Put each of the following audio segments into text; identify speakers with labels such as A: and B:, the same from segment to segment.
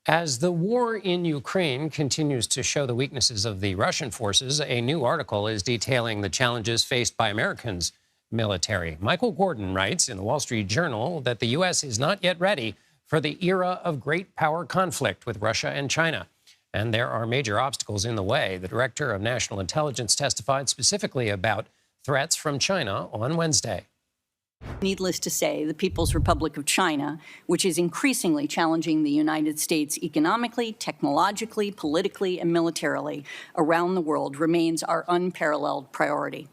A: As the war in Ukraine continues to show the weaknesses of the Russian forces, a new article is detailing the challenges faced by Americans' military. Michael Gordon writes in the Wall Street Journal that the U.S. is not yet ready for the era of great power conflict with Russia and China. And there are major obstacles in the way. The director of national intelligence testified specifically about threats from China on Wednesday.
B: Needless to say, the People's Republic of China, which is increasingly challenging the United States economically, technologically, politically, and militarily around the world, remains our unparalleled priority.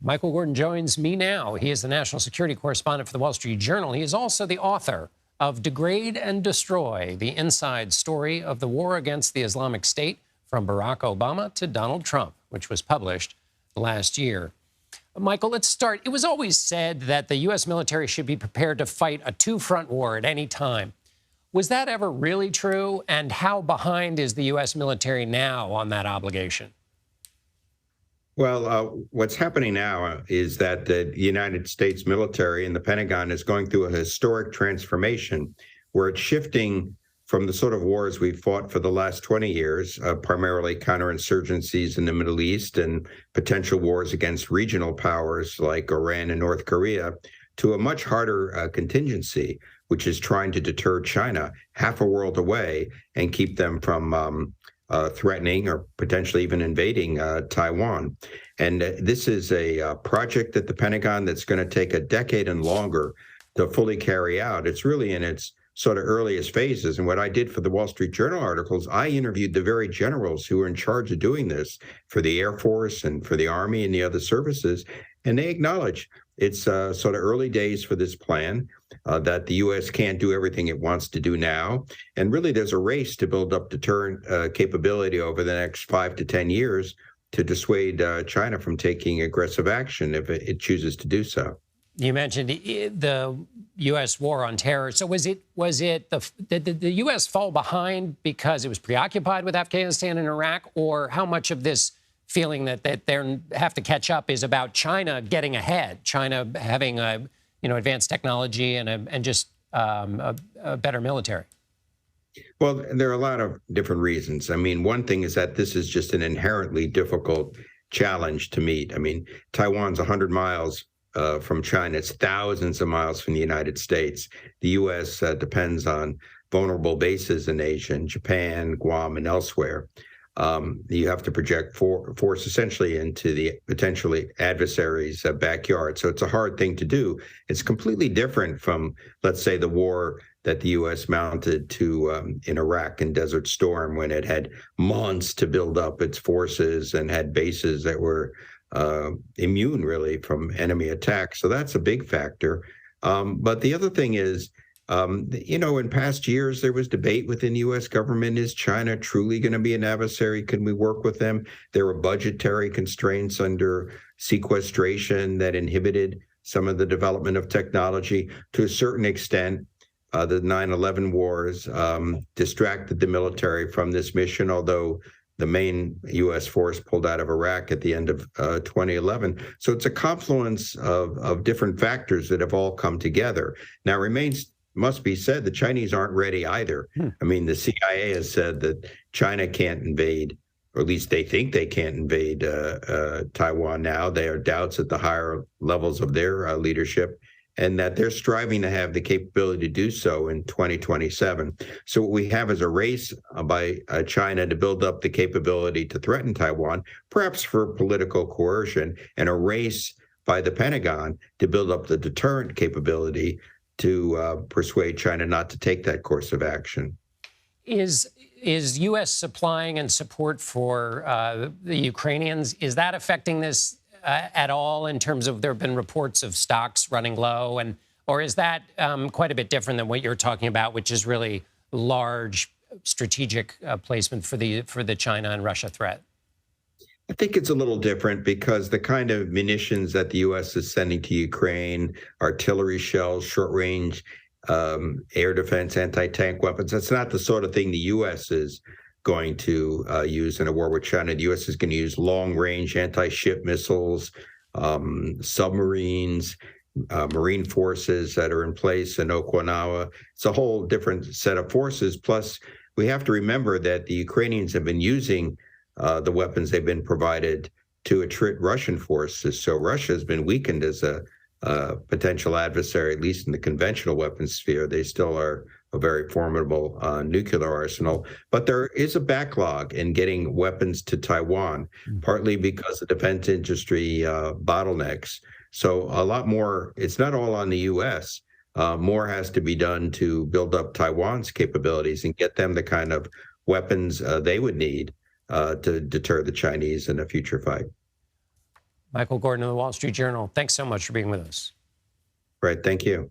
A: Michael Gordon joins me now. He is the national security correspondent for the Wall Street Journal. He is also the author of Degrade and Destroy, the inside story of the war against the Islamic State from Barack Obama to Donald Trump, which was published last year. Michael, let's start. It was always said that the U.S. military should be prepared to fight a two-front war at any time. Was that ever really true? And how behind is the U.S. military now on that obligation?
C: Well, what's happening now is that the United States military and the Pentagon is going through a historic transformation where it's shifting from the sort of wars we've fought for the last 20 years, primarily counterinsurgencies in the Middle East and potential wars against regional powers like Iran and North Korea, to a much harder contingency, which is trying to deter China half a world away and keep them from threatening or potentially even invading Taiwan. And this is a project at the Pentagon that's going to take a decade and longer to fully carry out. It's really in its sort of earliest phases. And what I did for the Wall Street Journal articles, I interviewed the very generals who were in charge of doing this for the Air Force and for the Army and the other services. And they acknowledge it's sort of early days for this plan, that the U.S. can't do everything it wants to do now. And really, there's a race to build up deterrent capability over the next 5 to 10 years to dissuade China from taking aggressive action if it chooses to do so.
A: You mentioned the U.S. war on terror. So did the U.S. fall behind because it was preoccupied with Afghanistan and Iraq, or how much of this feeling that they have to catch up is about China getting ahead, China having advanced technology and just a better military?
C: Well, there are a lot of different reasons. I mean, one thing is that this is just an inherently difficult challenge to meet. I mean, Taiwan's 100 miles from China. It's thousands of miles from the United States. The U.S. Depends on vulnerable bases in Asia, in Japan, Guam, and elsewhere. You have to project force essentially into the potentially adversary's backyard. So it's a hard thing to do. It's completely different from, let's say, the war that the U.S. mounted to in Iraq in Desert Storm, when it had months to build up its forces and had bases that were immune, really, from enemy attack. So that's a big factor. But the other thing is, in past years, there was debate within the U.S. government. Is China truly going to be an adversary? Can we work with them? There were budgetary constraints under sequestration that inhibited some of the development of technology. To a certain extent, the 9/11 wars distracted the military from this mission, although the main U.S. force pulled out of Iraq at the end of 2011. So it's a confluence of different factors that have all come together. Now, must be said, the Chinese aren't ready either. I mean, the CIA has said that China can't invade, or at least they think they can't invade Taiwan now. There are doubts at the higher levels of their leadership, and that they're striving to have the capability to do so in 2027. So what we have is a race by China to build up the capability to threaten Taiwan, perhaps for political coercion, and a race by the Pentagon to build up the deterrent capability to persuade China not to take that course of action.
A: Is U.S. supplying and support for the Ukrainians, is that affecting this at all, in terms of there have been reports of stocks running low, or is that quite a bit different than what you're talking about, which is really large strategic placement for the China and Russia threat?
C: I think it's a little different because the kind of munitions that the U.S. is sending to Ukraine, artillery shells, short-range air defense, anti-tank weapons, that's not the sort of thing the U.S. is going to use in a war with China. The U.S. is going to use long-range anti-ship missiles, submarines, Marine forces that are in place in Okinawa. It's a whole different set of forces. Plus, we have to remember that the Ukrainians have been using the weapons they've been provided to attrit Russian forces. So Russia has been weakened as a potential adversary, at least in the conventional weapons sphere. They still are a very formidable nuclear arsenal. But there is a backlog in getting weapons to Taiwan, partly because of defense industry bottlenecks. So a lot more, it's not all on the U.S. More has to be done to build up Taiwan's capabilities and get them the kind of weapons they would need to deter the Chinese in a future fight.
A: Michael Gordon of the Wall Street Journal, thanks so much for being with us.
C: Right. Thank you.